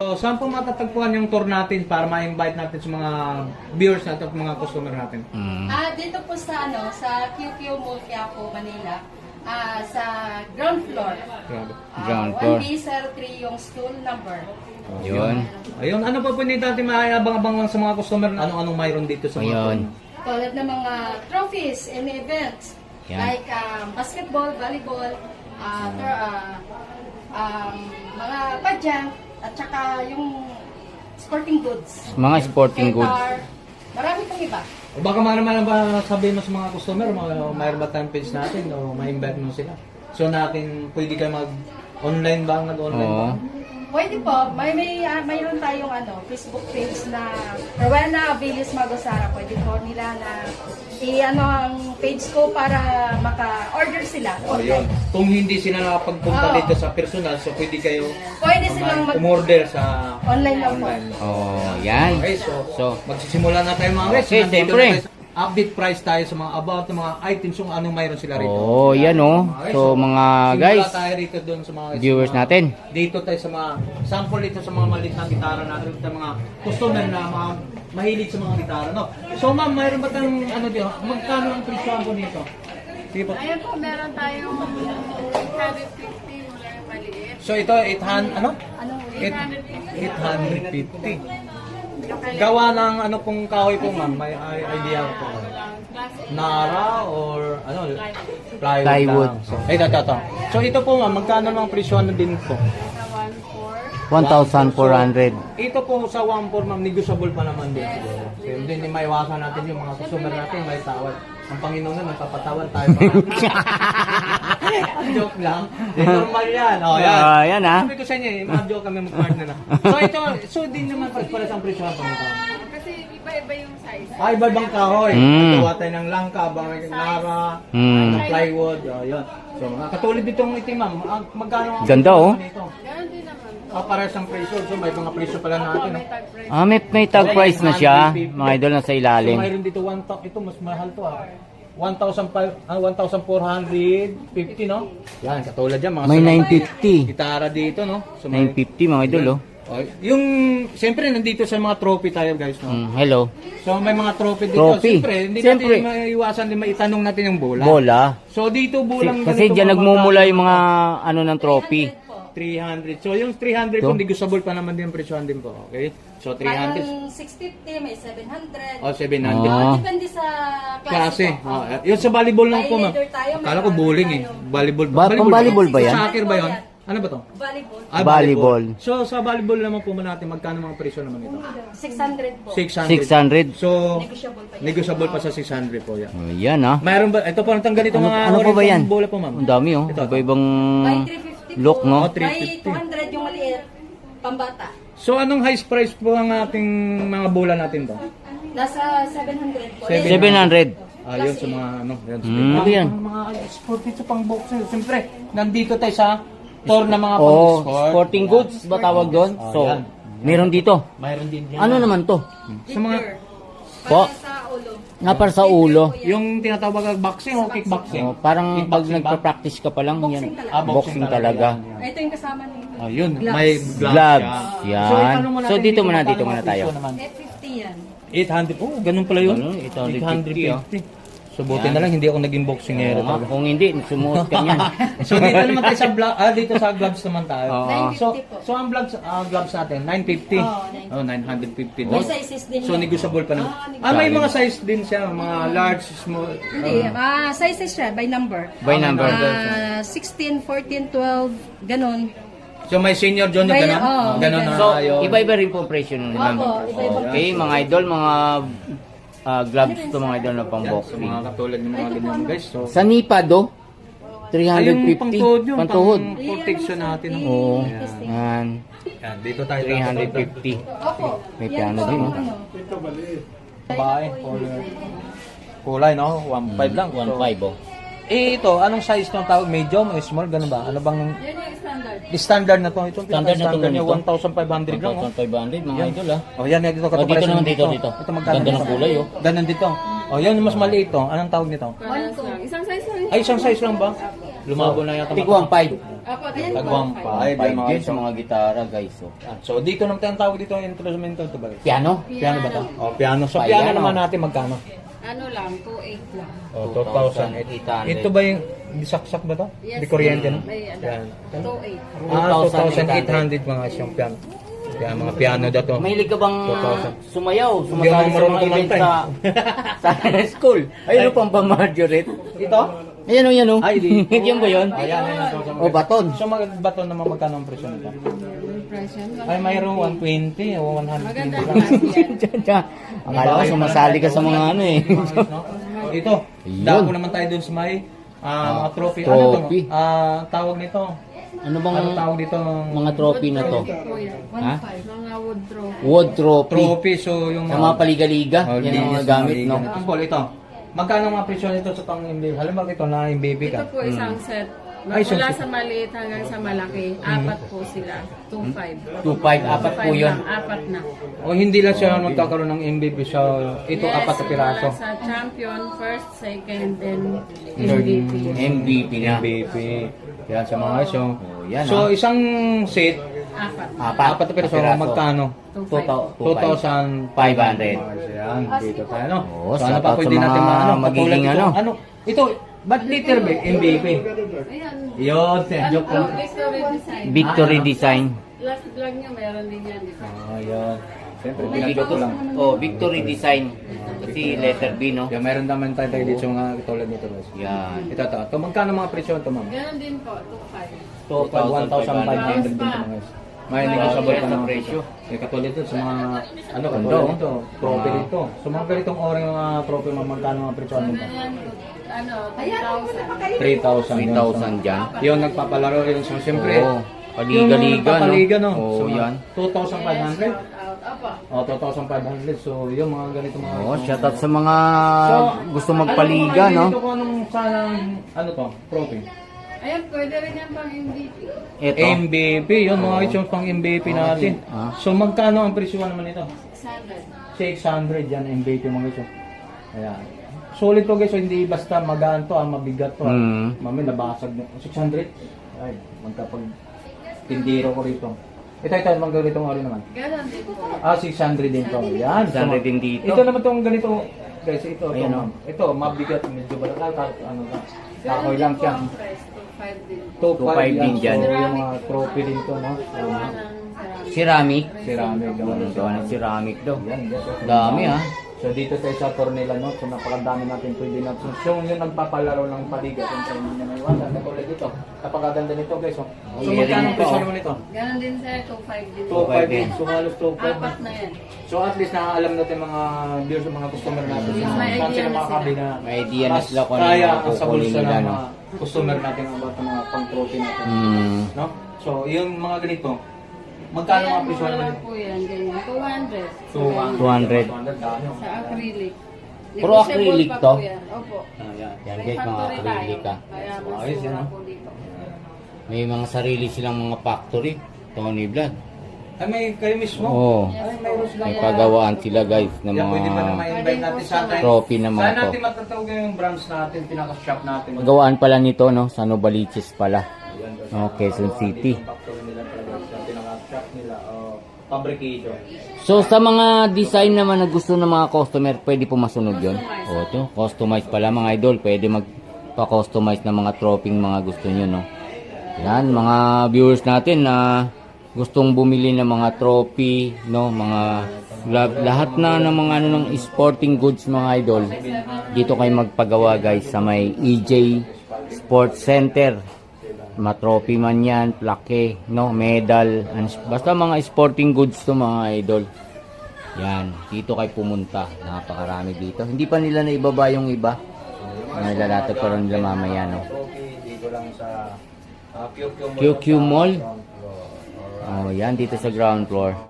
So, saan po matatagpuan yung tour natin para ma-invite natin sa mga viewers natin at mga customer natin? Dito po sa sa QQ Mall Quiapo, Manila. Sa ground floor. Grabe. Ground floor. 1B03 yung stool number. Yun. Ayun, ano pa po hindi natin maayabang-abang sa mga customer na anong mayroon dito sa mga Ayun. Tulad ng mga trophies and events. Yan. Like basketball, volleyball, mga padyang, at saka yung sporting goods. Mga sporting goods. Guitar, marami pang iba. O baka naman ba sabihin mo sa mga customer, mayroon ba tayong page natin o ma-invite mo sila? So natin, pwede kayo mag-online ba? Nag-online ba? Oo. Pwede po, mayroon tayong Facebook page na Rowena Villas Magosara. Pwede po nila na ang page ko para maka-order sila. O yun. Kung hindi sila nakapagpunta Oo. dito sa personal, so pwede kayo Pwede silang umorder sa online lang po. online. Oh, yan. Okay, So, magsisimula na tayo mga guys. Okay, Nandito siyempre. na tayo sa update price tayo sa mga about ng mga items kung anong mayroon sila rito. oh, yan oh. So, mga guys, simula tayo rito doon sa mga viewers sa mga- natin. Dito tayo sa mga sample dito sa mga maliit na gitara natin sa mga customer na mga mahilig sa mga gitara, no? So ma'am, mayroon ba tayong ano dito? Magkano ang presyo po nito? Sige po. Ayan po, meron tayong 850 mula yung maliit. So ito 800 ano? Anong 850. Gawa ng ano pong kahoy po ma'am? May idea po. Nara or ano? Plywood. Lang. So, ito. So ito po ma'am, magkano ang presyo din po? 1,400. Ito po sa 1.4 ma'am, negotiable pa naman din siguro. So, hindi maiwasan natin yung mga customer natin, may tawad. Ang Panginoon na nagpapatawad tayo pa. Joke lang. Normal yan. Oh, yan. Yan ah. Sabi ko sa inyo, mga joke kami mag-partner na. So ito, so din naman para sa presyo ng Panginoon. Kasi iba-iba yung size. Iba bang kahoy? Mm. Gawa tayo ng langka, nara, Mm. ng plywood. Oh, yun. So, katulad ditong itim ma'am, magkano ang Ganda, presyo oh. nito? Ganon din naman to. Parehas ang presyo. So may mga presyo pala natin. May No? tag price. May tag price na siya. Mga idol na sa So, ilalim. mayroon dito ito mas mahal to 1,450, no? Yan, katulad yan mga May salong 950. gitara dito, no? So, may, 950 mga idol oh. oh, yung siyempre nandito sa mga trophy tayo, guys, no? Hello. So may mga trophy dito. Trophy. Siyempre, hindi Siyempre. natin maiiwasan din maitanong natin yung bola. Bola. So dito bulang Kasi ganito, diyan mga nagmumula magkano? yung mga ano ng trophy. 300. So yung 300 Ito? po negotiable pa naman din ang presyohan din po. Okay? So 300. Mayroon 650, may 700. O 700. Ah. Depende sa Klase. po. Yun sa volleyball lang po, ma'am. Leader tayo, may Akala ko bowling eh. tayo. Volleyball. Pang volleyball ba yan? Soccer ba yun? Ano ba to? Volleyball. Volleyball. So sa volleyball naman po natin, magkano mga presyo naman ito? 600 po. 600. 600. So, Negotiable pa yan. negotiable pa sa 600 po yan. Oh, yan ah. Mayroon ba? Ito po, natanggal ito mga Ano pa ba yan? bola po, ma'am. Ang dami oh. Ito. Iba-ibang May 350 look po. no. Oh, May 350. 200 yung maliit. Pambata. So anong highest price po ang ating mga bola natin to? Nasa 700 po. 700. Yun sa mga ano, yan. Ano yan? Mga sport dito pang boxer. Siyempre, nandito tayo sa tour na mga Oh, pang-sport. sporting goods ba tawag doon? So, yan. meron dito. Mayroon din yan. Ano naman to? Sa mga, Po, Para sa ulo. nga para sa ulo. yung tinatawag na boxing o kickboxing? Oh, parang pag Kickboxing ba? nagpa-practice ka pa lang yan. Boxing talaga. Boxing talaga. Ito yung kasama nito. Yun, Gloves. may Gloves. siya. Yan. itanong mo So, natin dito muna, magkano dito muna ang tayo. presyo naman? 850 yan. 800. Oh, ganun pala yun. Ano, 850, So, buti na lang, hindi ako naging boxingero Oo, talaga. kung hindi, sumuot ka niyan. So, dito naman tayo sa dito sa gloves naman tayo. Oo. So, 950 po. so ang gloves natin, 950. Oo, 950. May sizes din So, yan. negotiable pa naman. Ah, May mga size din siya, mga large, small. Hindi, sizes siya by number. By number. 16, 14, 12, ganun. So, may senior, junior, May- ganun? oo, Ganun may na So, yun. iba-iba rin po ang presyo nun. Opo, iba-iba. Okay, mga idol, mga gloves to mga idol na pang Yan, so, boxing. mga katulad ng mga ganyan guys. So, Sa Nipa do, ayun, 350. pangtuhod yun, Pantuhod. pang protection natin. Oo. Testing. Yan. Yan, dito tayo. 350. Opo. May Yan piano po din, ang oh. ano. Babae, kulay, no? 1.5 lang. 1.5 oh. Ito, anong size ng tawag? Medium o small? Ganun ba? Ano bang Yan yung standard. standard na to? Itong Standard na to, standard niya, ganito. 1,500 lang. 1,500 mga idol ah. Oh, yan, dito. Oh, dito naman, dito. Ito magkano? Ganda ng kulay, oh. Ganun dito. Oh, yan yung mas maliit to. Anong tawag nito? Parehas lang. Isang size lang. Ay, isang size lang ba? Lumabo na yata. Tig 1.5. Apo, ayan Tag po. 1.5. Yan, mga Din guys. sa mga gitara guys. Oh. Yan. So dito naman tayong tawag dito ang instrumental to ba? Piano? Piano ba to? Oh, piano. So Piano. piano naman natin magkano? Ano lang, 2.8 lang. Oh, 2,800. Ito ba yung di saksak ba to? Yes, Di kuryente no? May ano, Yan. 2.8. Ah, 2,800 mga siyang piano. Yan, mga piano daw to. Mahilig ka bang 2,000. sumayaw? Hindi Sumasali ako sa marunong mga event kumanta sa school? Ayun pang Marjorie. Ito? Ayan o, yan o. Ay, di. Yan ba yun? Ayan, ayan. O, baton. So, baton naman magkano ang presyo nito? Ay, mayroong 120 o 120 Maganda lang. naman yan. Akala ko sumasali ka sa mga ano eh. Ito, Yun. dako naman tayo dun sa may mga trophy. Trophy. Ano to? Tawag nito. Ano bang Ano tawag dito? mga trophy na to? Ha? Mga wood trophy. Wood trophy. Trophy. So, yung Sa mga paliga-liga. Oh, Yan ang linis mga na gamit, maliga. no? Ang ball, ito. Magkano ang mga presyo nito sa pang-imbaby? Halimbawa ito na imbaby ka. Ito po isang set. Ay, isang Mula set. sa maliit hanggang sa malaki. Apat po sila. 2.5. 2.5, apat po yun. Apat na. O hindi lang siya magkakaroon ng imbaby siya. Ito, Yes, apat na piraso. mula sa champion, first, second, then Third. MVP. MVP na. MVP. Yan sa mga so. yan, So, isang set, Apat. apat na piraso, magkano? 2.5. 2,500. Yan, dito tayo, no? Oo, So, ano shout pa out pwede sa natin mga maano? magiging Katulad ano? Ito, ba't liter ba? MVP. Ayan. Yun, joke lang. Victory design. Victory design. Last vlog niya, meron din yan. Di ba? Yun. Siyempre, pinagawa ko lang. Oh, victory design. Kasi letter B, no? Yung meron naman tayo dito sa mga katulad nito. guys. Yan. Ito, magkano mga presyo ito, ma'am? Ganon din po, 2.5. So, 1,500 din ito, guys. May negotiable pa sa ng presyo. Eh, katulad ito sa mga, ano, Ganda, katulad oh. nito, trophy dito. So, mga ganitong oras yung mga trophy, ma'am, magkano mga presyo nito? Ano, 3,000. 3,000. 3,000 dyan. Yung nagpapalaro yun. So, siyempre, Oo. Paliga-liga, no? Paliga, no? Oo, So, yan. 2,500? Out. Apa. O, 2,500. So, yung mga ganito mga... Oh, shout out sa mga gusto alam mo magpaliga, mga no? ganito kung anong sana, ano to, trophy? Ayan, pwede rin yan pang MVP. Ito. MVP, yun mga isang pang MVP natin. Ah. So, magkano ang presyo naman ito? 600. 600 yan MVP mga iso. Ayan. Solid to guys, so hindi basta magaan to, mabigat to. Mm. Mami, nabasag na. 600? Ay, magkapag tindiro ko rito. Ito, magganito nga rin naman. Ganon din po. 600 din to. Yan. 600 din dito. Ito naman tong ganito. Guys, ito. Ayan, Ito, oh. ito mabigat. Medyo balakal. Ano ka? Kahoy Ganon lang din po siya. ang price, 2.5 din. 2.5 din dyan. So, yung mga trophy din to, no? Gawa ng ceramic. Ceramic. Ceramic. Gawa ng ceramic daw. Yan, guys. Dami, ha? So dito tayo sa Tornila, no? So napakadami natin pwede natin. So yung nagpapalaro ng paliga kung sa hindi na may wala. Katulad dito. Napakaganda nito guys. Oh. So Earring magkano ang pa, presyo oh. naman ito? Ganon din sir, 2.5 din. 2.5 din. So halos 2.5. Apat na yan. So at least nakaalam natin mga viewers, mga customer natin. Yes, Saan may sila idea na makakabi na May idea na mas sila kung ano kaya yung ang sa kukunin bulsa nila, ng no? mga customer natin about ng mga pang-trophy natin. Hmm. No? So yung mga ganito, magkano mga presyo naman Wala ito? po yan, ganyan. 200. 200. 200. Dami, oh. Sa acrylic. Puro acrylic Negotiable pa to? po yan. Opo. Yan. Yan May guys, mga factory acrylic, tayo. ha? Kaya So, mas ayos yan, mura no? po dito. May mga sarili silang mga factory. Tony Vlad. Ay, may kayo mismo? Oo. Ay, mayroon sila. May pagawaan sila guys ng Yan, pwede ba na mga ma-invite natin sa atin? trophy na mga Saan to. natin matatawag yung branch natin, pinaka-shop natin? Pagawaan pala nito, no? Sa Novaliches pala. Oh, Quezon City. Yung factory nila talaga sa pinaka-shop nila, fabrication. So sa mga design naman na gusto ng mga customer, pwede po masunod yun. O ito, customize pala mga idol. Pwede magpa-customize ng mga trophy mga gusto nyo, no? Yan, mga viewers natin na gustong bumili ng mga trophy, no? Mga lahat na ng mga ano ng sporting goods mga idol. Dito kayo magpagawa guys sa may EJ Sports Center. Mga trophy man yan, plaque, no, medal, basta mga sporting goods to mga idol. Yan, dito kayo pumunta. Napakarami dito. Hindi pa nila naibaba yung iba. Nalalatag pa rin nila mamaya, no. Dito lang sa QQ Mall. QQ Mall. Oh, yan dito sa ground floor.